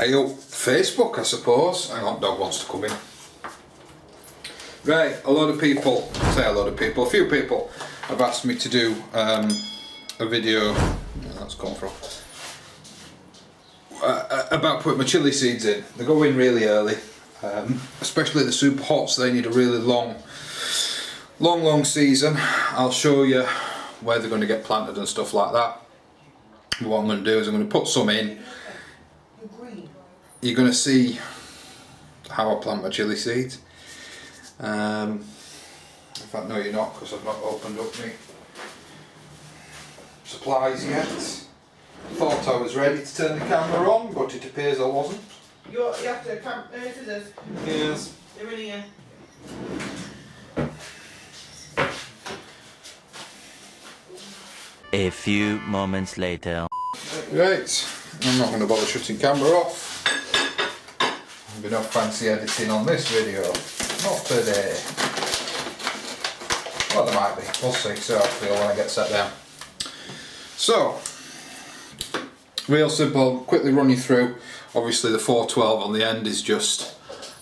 Hey up, Facebook I suppose. Hang on, dog wants to come in. Right, a few people have asked me to do a video, where that's come from, about putting my chilli seeds in. They go in really early, especially the super hots. They need a really long season. I'll show you where they're going to get planted and stuff like that. What I'm going to do is I'm going to put some in. You're going to see how I plant my chilli seeds. In fact, no, you're not, because I've not opened up my supplies yet. Thought I was ready to turn the camera on, but it appears I wasn't. You have to come. Scissors. Yes. They're in here. A few moments later. Right, I'm not going to bother shutting camera off. There'll be no fancy editing on this video. Not today. Well, there might be. We'll see. So hopefully when I get set down. So, real simple. Quickly run you through. Obviously the 412 on the end is just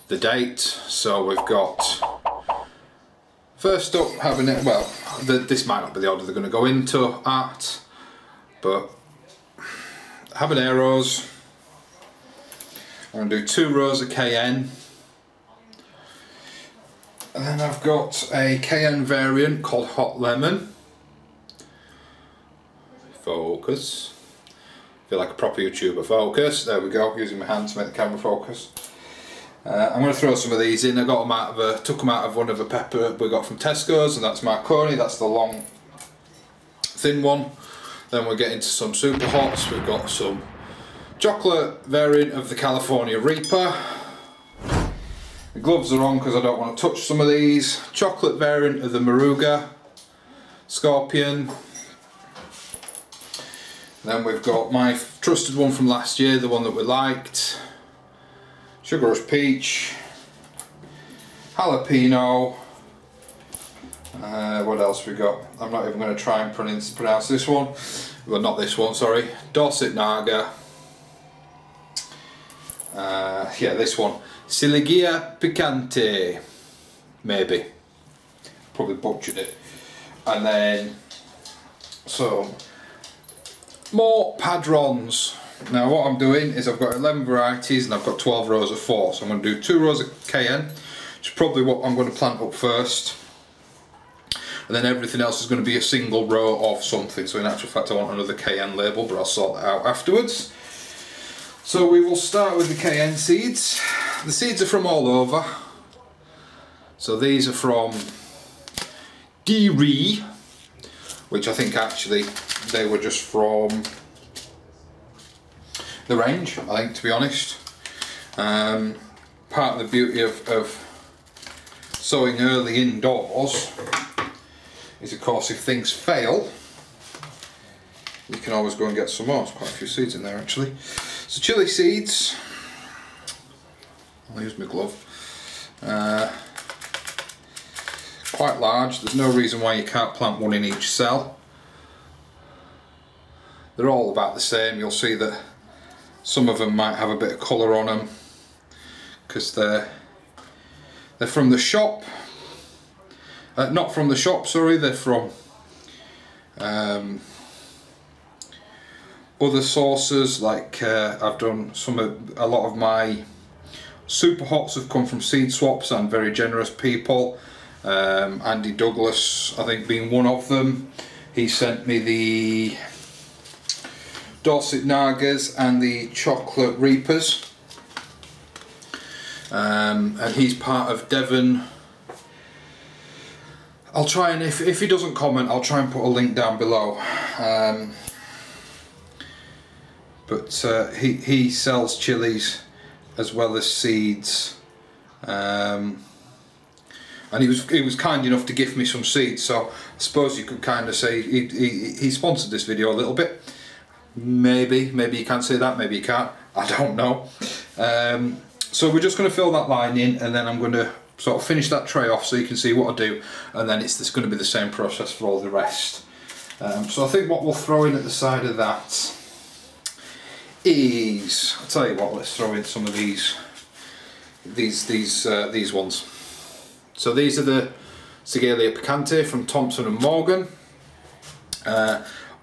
the date. So we've got, first up, this might not be the order they're going to go into at, but habaneros. I'm going to do 2 rows of cayenne. And then I've got a cayenne variant called Hot Lemon. Focus. Feel like a proper YouTuber. Focus. There we go. Using my hand to make the camera focus. I'm going to throw some of these in. I got them took them out of one of a pepper we got from Tesco's, and that's Marconi. That's the long, thin one. Then we'll get into some super hots. We've got some chocolate variant of the California Reaper. The gloves are on because I don't want to touch some of these. Chocolate variant of the Moruga Scorpion. Then we've got my trusted one from last year, the one that we liked. Sugar Rush Peach. Jalapeno. What else we got? I'm not even going to try and pronounce this one. Well, not this one, sorry. Dorset Naga. Yeah, this one. Siligia Picante. Maybe. Probably butchered it. And then some more Padrons. Now what I'm doing is I've got 11 varieties and I've got 12 rows of 4. So I'm going to do 2 rows of cayenne, which is probably what I'm going to plant up first. And then everything else is going to be a single row of something. So in actual fact I want another cayenne label, but I'll sort that out afterwards. So we will start with the cayenne seeds. The seeds are from all over. So these are from Diri, which I think actually they were just from the range, I think, to be honest. Part of the beauty of sowing early indoors is, of course, if things fail, you can always go and get some more. There's quite a few seeds in there actually. So chilli seeds, I'll use my glove, quite large. There's no reason why you can't plant one in each cell. They're all about the same. You'll see that some of them might have a bit of colour on them because they're from the shop. Not from the shop, sorry, they're from other sources. Like I've done a lot of my super hots have come from seed swaps and very generous people. Andy Douglas, I think, being one of them. He sent me the Dorset Nagas and the Chocolate Reapers, and he's part of Devon. I'll try and, if he doesn't comment, I'll try and put a link down below. But he sells chilies as well as seeds, and he was kind enough to give me some seeds. So I suppose you could kind of say he sponsored this video a little bit. Maybe you can say that, maybe you can't, I don't know. So we're just going to fill that line in, and then I'm going to sort of finish that tray off so you can see what I do, and then it's going to be the same process for all the rest. So I think what we'll throw in at the side of that is, I'll tell you what, let's throw in some of these ones. So these are the Sigelia Picante from Thompson and Morgan.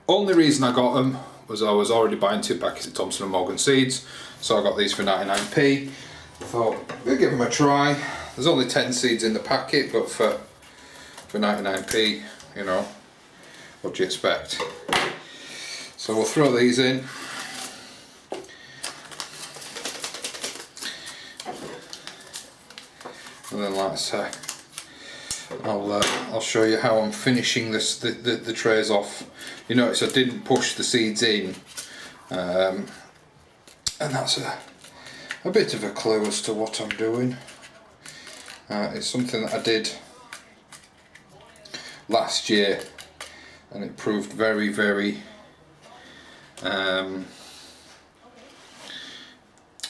Only reason I got them was I was already buying 2 packets of Thompson and Morgan seeds, so I got these for 99p. I thought we'll give them a try. There's only 10 seeds in the packet, but for 99p, you know, what do you expect? So we'll throw these in. And then, like I say, I'll show you how I'm finishing this the trays off. You notice I didn't push the seeds in, and that's a bit of a clue as to what I'm doing. It's something that I did last year, and it proved very, very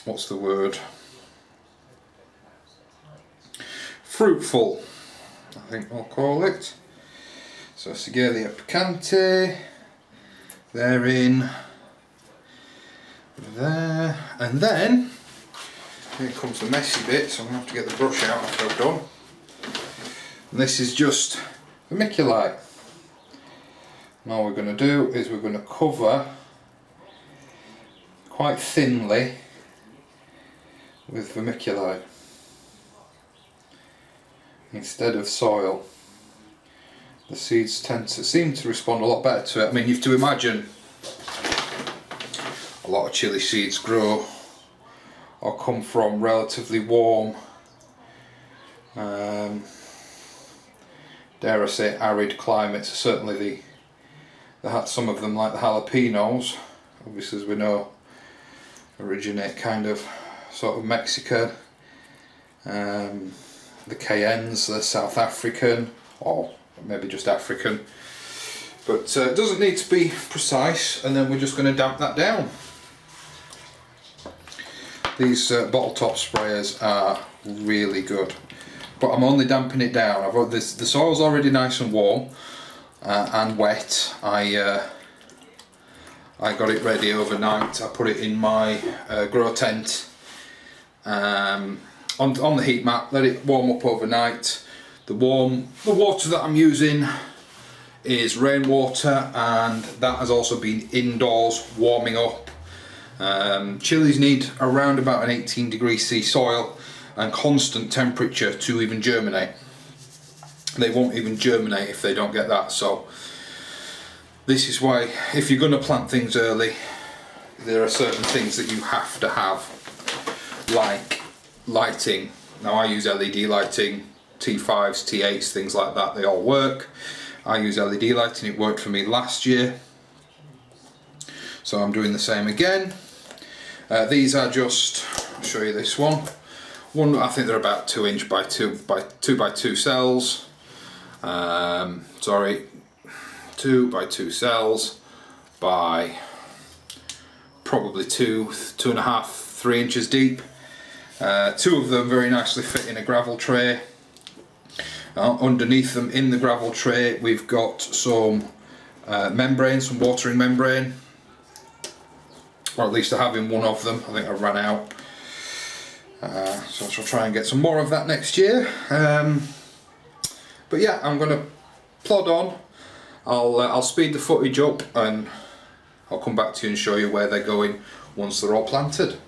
what's the word? Fruitful, I think we'll call it. So Sigelia Picante, they're in there, and then here comes the messy bit, so I'm going to have to get the brush out after I've done. And this is just vermiculite. And all we're going to do is we're going to cover quite thinly with vermiculite instead of soil. The seeds seem to respond a lot better to it. I mean, you have to imagine a lot of chili seeds grow or come from relatively warm, dare I say, arid climates. Certainly some of them, like the jalapenos, obviously, as we know, originate kind of sort of Mexican. The cayennes, they're South African, or maybe just African, but it doesn't need to be precise. And then we're just going to damp that down. These bottle top sprayers are really good, but I'm only damping it down. I've got this. The soil's already nice and warm and wet. I got it ready overnight. I put it in my grow tent on the heat mat, let it warm up overnight. The water that I'm using is rainwater, and that has also been indoors warming up. Chilies need around about an 18°C soil and constant temperature to even germinate. They won't even germinate if they don't get that. So this is why, if you're going to plant things early, there are certain things that you have to have, like lighting. Now I use LED lighting, T5s, T8s, things like that, they all work. I use LED lighting, it worked for me last year, so I'm doing the same again. These are just, I'll show you this one. I think they're about 2 inch by 2 by 2 cells. Sorry, 2 by 2 cells by probably 2.5, 3 inches deep. 2 of them very nicely fit in a gravel tray. Underneath them in the gravel tray we've got some membrane, some watering membrane, or at least I have in one of them. I think I ran out, so I shall try and get some more of that next year. But yeah, I'm going to plod on. I'll speed the footage up and I'll come back to you and show you where they're going once they're all planted.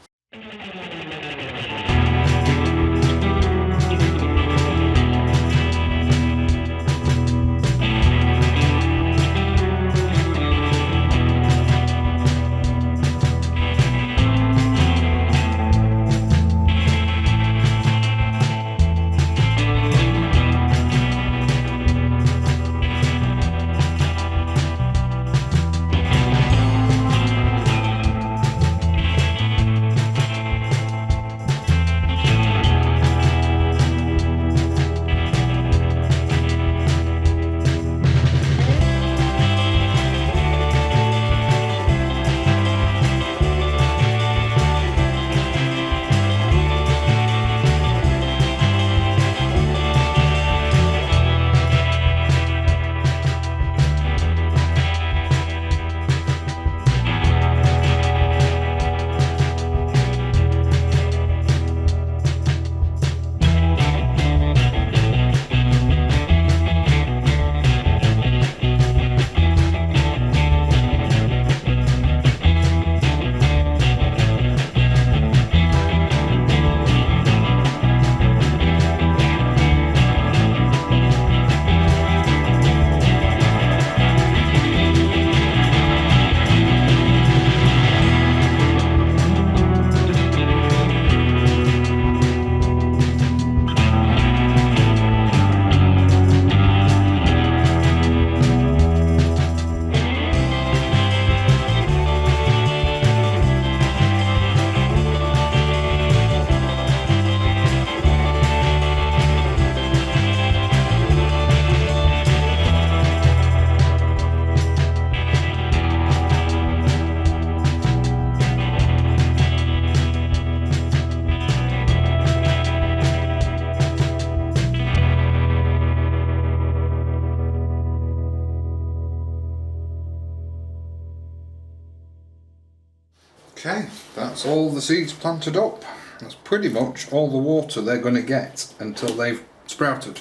Okay, that's all the seeds planted up. That's pretty much all the water they're going to get until they've sprouted.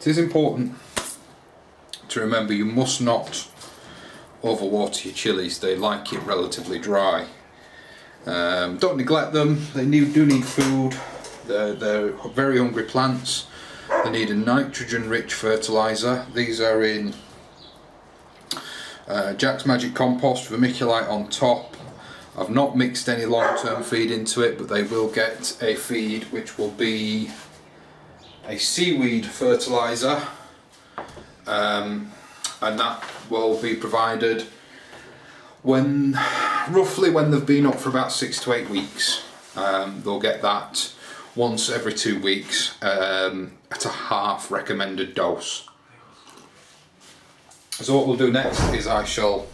It is important to remember you must not overwater your chilies. They like it relatively dry. Don't neglect them. They do need food. They're very hungry plants. They need a nitrogen-rich fertilizer. These are in Jack's Magic Compost, vermiculite on top. I've not mixed any long-term feed into it, but they will get a feed which will be a seaweed fertilizer, and that will be provided roughly when they've been up for about 6 to 8 weeks. They'll get that once every 2 weeks at a half recommended dose. So what we'll do next is I shall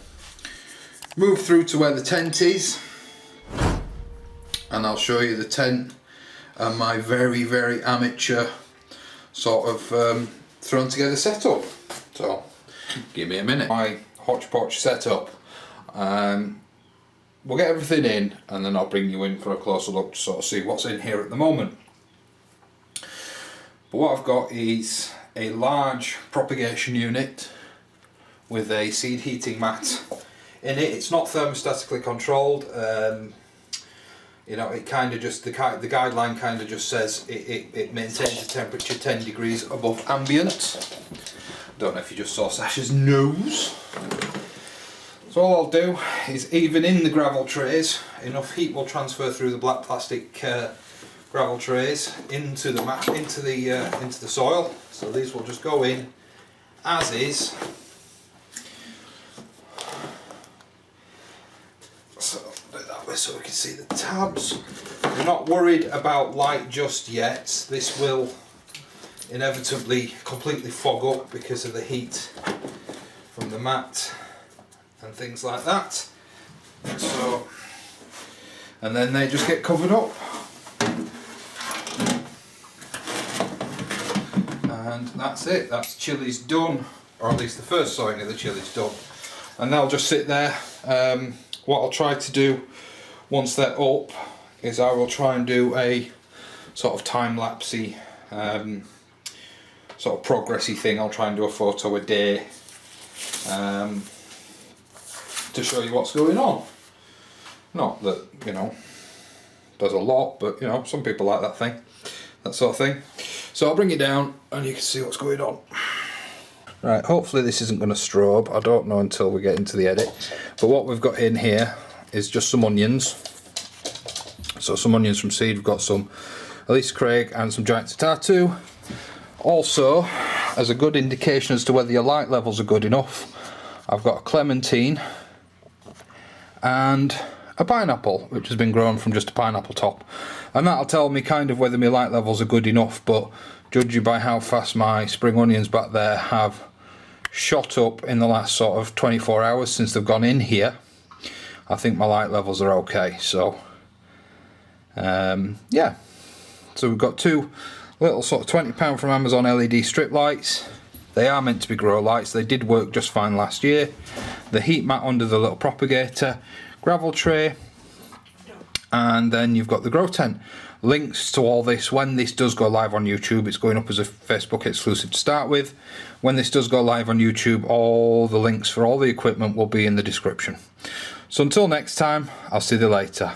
move through to where the tent is, and I'll show you the tent and my very, very amateur sort of thrown together setup. So give me a minute. My hodgepodge setup. We'll get everything in and then I'll bring you in for a closer look to sort of see what's in here at the moment. But what I've got is a large propagation unit with a seed heating mat in it. It's not thermostatically controlled. You know, it kind of just, the guideline kind of just says it maintains the temperature 10 degrees above ambient. Don't know if you just saw Sasha's nose. So all I'll do is, even in the gravel trays, enough heat will transfer through the black plastic gravel trays into the mat, into the soil. So these will just go in as is. So do it that way so we can see the tabs. We're not worried about light just yet. This will inevitably completely fog up because of the heat from the mat and things like that. So, and then they just get covered up, and that's it. That's chilies done, or at least the first sowing of the chilies done, and they'll just sit there. What I'll try to do once they're up is I will try and do a sort of time-lapsey sort of progressy thing. I'll try and do a photo a day to show you what's going on. Not that, you know, does a lot, but you know, some people like that sort of thing. So I'll bring it down and you can see what's going on. Right, hopefully this isn't going to strobe. I don't know until we get into the edit. But what we've got in here is just some onions. So some onions from seed. We've got some Elise Craig and some Giant Tatatu. Also, as a good indication as to whether your light levels are good enough, I've got a clementine and a pineapple, which has been grown from just a pineapple top. And that'll tell me kind of whether my light levels are good enough, but judging by how fast my spring onions back there have shot up in the last sort of 24 hours since they've gone in here, I think my light levels are okay. So yeah, so we've got two little sort of £20 from Amazon LED strip lights. They are meant to be grow lights. They did work just fine last year. The heat mat under the little propagator, gravel tray, and then you've got the grow tent. Links to all this, when this does go live on YouTube, it's going up as a Facebook exclusive to start with. When this does go live on YouTube, all the links for all the equipment will be in the description. So until next time, I'll see you later.